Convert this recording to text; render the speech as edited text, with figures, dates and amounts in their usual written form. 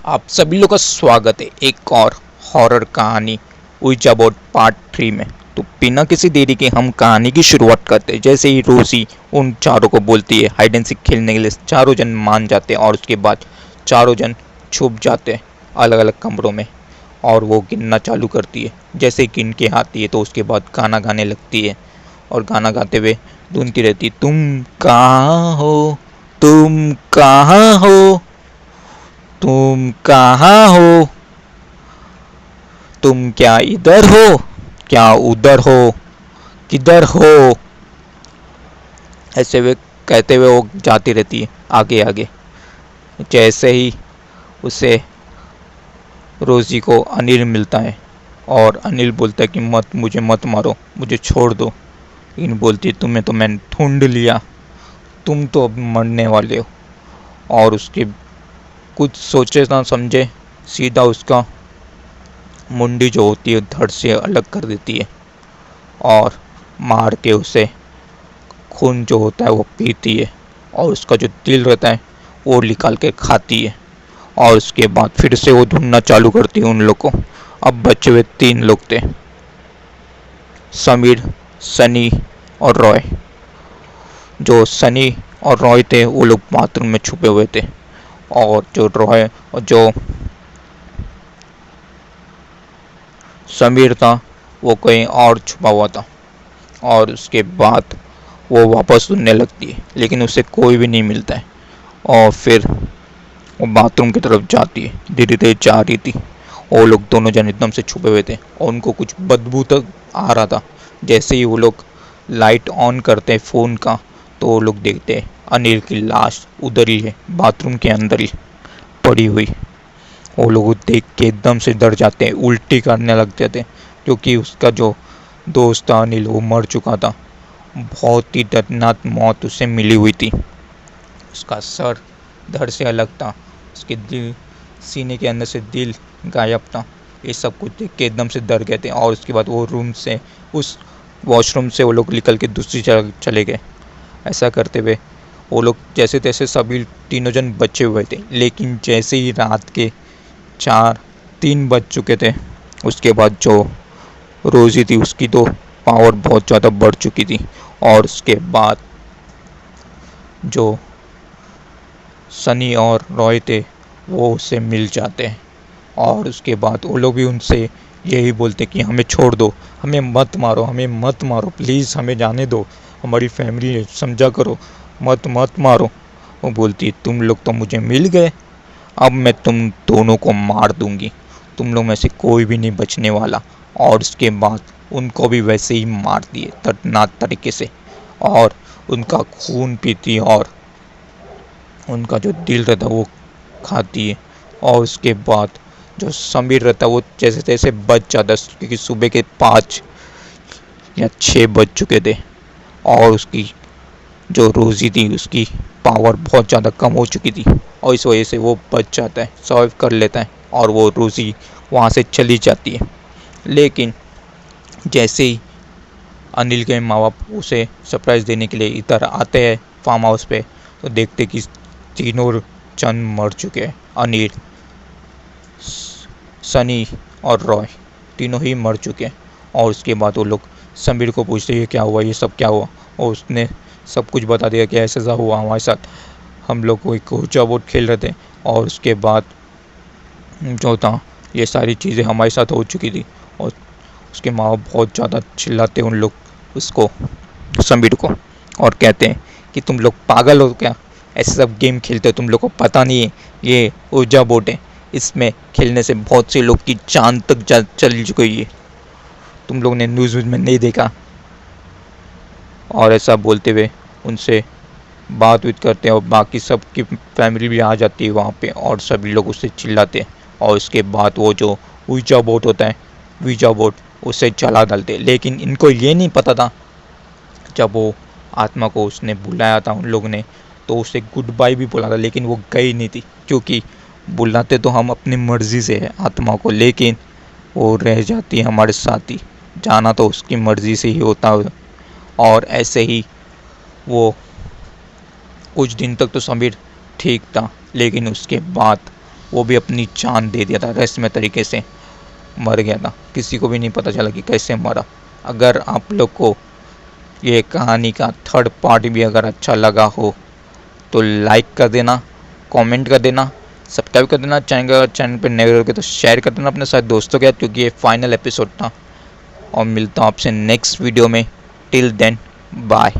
आप सभी लोग का स्वागत है एक और हॉरर कहानी उइजा बोर्ड पार्ट 3 में। तो बिना किसी देरी के हम कहानी की शुरुआत करते हैं। जैसे ही रोसी उन चारों को बोलती है हाइड एंड सीक खेलने के लिए, चारों जन मान जाते हैं और उसके बाद चारों जन छुप जाते हैं अलग अलग कमरों में और वो गिनना चालू करती है। जैसे ही गिन के आती है तो उसके बाद गाना गाने लगती है और गाना गाते हुए ढूंढती रहती है, तुम कहाँ हो, तुम कहाँ हो, तुम कहाँ हो, तुम क्या इधर हो, क्या उधर हो, किधर हो। ऐसे वे कहते हुए वो जाती रहती है आगे आगे। जैसे ही उसे रोजी को अनिल मिलता है और अनिल बोलता है कि मत, मुझे मत मारो, मुझे छोड़ दो। लेकिन बोलती है तुम्हें तो मैंने ढूंढ लिया, तुम तो अब मरने वाले हो। और उसके कुछ सोचे ना समझे सीधा उसका मुंडी जो होती है धड़ से अलग कर देती है और मार के उसे खून जो होता है वो पीती है और उसका जो दिल रहता है वो निकाल के खाती है। और उसके बाद फिर से वो ढूंढना चालू करती है उन लोग को। अब बचे हुए 3 लोग थे, समीर, सनी और रॉय। जो सनी और रॉय थे वो लोग बाथरूम में छुपे हुए थे और जो रॉय और जो समीर था वो कहीं और छुपा हुआ था। और उसके बाद वो वापस सुनने लगती है लेकिन उसे कोई भी नहीं मिलता है। और फिर वो बाथरूम की तरफ जाती है, धीरे धीरे जा रही थी। वो लोग दोनों जन एकदम से छुपे हुए थे और उनको कुछ बदबू तक आ रहा था। जैसे ही वो लोग लाइट ऑन करते हैं फ़ोन का तो वो लोग देखते हैं अनिल की लाश उधर ही है, बाथरूम के अंदर ही पड़ी हुई। वो लोग देख के एकदम से डर जाते हैं, उल्टी करने लग जाते हैं क्योंकि उसका जो दोस्त था अनिल वो मर चुका था। बहुत ही दर्दनाक मौत उसे मिली हुई थी। उसका सर धड़ से अलग था, उसके दिल, सीने के अंदर से दिल गायब था। ये सब कुछ देख के एकदम से डर गए थे और उसके बाद वो रूम से, उस वॉशरूम से वो लोग निकल के दूसरी जगह चले गए। ऐसा करते हुए वो लोग जैसे तैसे सभी तीनों जन बचे हुए थे। लेकिन जैसे ही रात के 3 बज चुके थे उसके बाद जो रोज़ी थी उसकी तो पावर बहुत ज़्यादा बढ़ चुकी थी। और उसके बाद जो सनी और रॉय थे वो उससे मिल जाते हैं और उसके बाद वो लोग भी उनसे यही बोलते कि हमें छोड़ दो, हमें मत मारो, हमें मत मारो, प्लीज़ हमें जाने दो, हमारी फैमिली है, समझा करो, मत मत मारो। वो बोलती तुम लोग तो मुझे मिल गए, अब मैं तुम दोनों को मार दूंगी, तुम लोग में से कोई भी नहीं बचने वाला। और उसके बाद उनको भी वैसे ही मार दिए दर्दनाक तरीके से और उनका खून पीती और उनका जो दिल रहता वो खाती है। और उसके बाद जो समीर रहता वो जैसे तैसे बच जाता क्योंकि सुबह के 5 या 6 बज चुके थे और उसकी जो रोज़ी थी उसकी पावर बहुत ज़्यादा कम हो चुकी थी और इस वजह से वो बच जाता है, सर्वाइव कर लेता है और वो रोज़ी वहाँ से चली जाती है। लेकिन जैसे ही अनिल के माँ बाप उसे सरप्राइज़ देने के लिए इधर आते हैं फार्म हाउस पे तो देखते कि तीनों जन मर चुके हैं। अनिल, सनी और रॉय तीनों ही मर चुके हैं। और उसके बाद वो लोग समीर को पूछते हैं क्या हुआ, ये सब क्या हुआ। और उसने सब कुछ बता दिया कि ऐसा हुआ हमारे साथ, हम लोग कोई ऊंचा बोर्ड खेल रहे थे और उसके बाद जो था ये सारी चीज़ें हमारे साथ हो चुकी थी। और उसके माँ बाप बहुत ज़्यादा चिल्लाते उन लोग उसको, समीर को, और कहते हैं कि तुम लोग पागल हो क्या, ऐसे सब गेम खेलते हो, तुम लोग को पता नहीं है ये ऊर्जा बोट है, इसमें खेलने से बहुत से लोग की जान तक चल चुकी है, तुम लोग ने न्यूज़ में नहीं देखा। और ऐसा बोलते हुए उनसे बात उत करते हैं और बाकी सब की फैमिली भी आ जाती है वहाँ पे और सभी लोग उससे चिल्लाते हैं। और उसके बाद वो जो ऊर्जा बोट होता है, वीजा बोट, उसे चला डालते। लेकिन इनको ये नहीं पता था जब वो आत्मा को उसने बुलाया था उन लोगों ने तो उसे गुड बाय भी बोला था लेकिन वो गई नहीं थी क्योंकि बुलाते तो हम अपनी मर्ज़ी से है आत्मा को, लेकिन वो रह जाती है हमारे साथ ही, जाना तो उसकी मर्ज़ी से ही होता है। और ऐसे ही वो कुछ दिन तक तो समीर ठीक था लेकिन उसके बाद वो भी अपनी जान दे दिया था, रहस्यमय तरीके से मर गया था, किसी को भी नहीं पता चला कि कैसे मरा। अगर आप लोग को ये कहानी का थर्ड पार्ट भी अगर अच्छा लगा हो तो लाइक कर देना, कमेंट कर देना, सब्सक्राइब कर देना। चैनल पर नए हो तो शेयर कर देना अपने साथ दोस्तों के साथ, क्योंकि ये फाइनल एपिसोड था। और मिलता हूँ आपसे नेक्स्ट वीडियो में। Till then bye.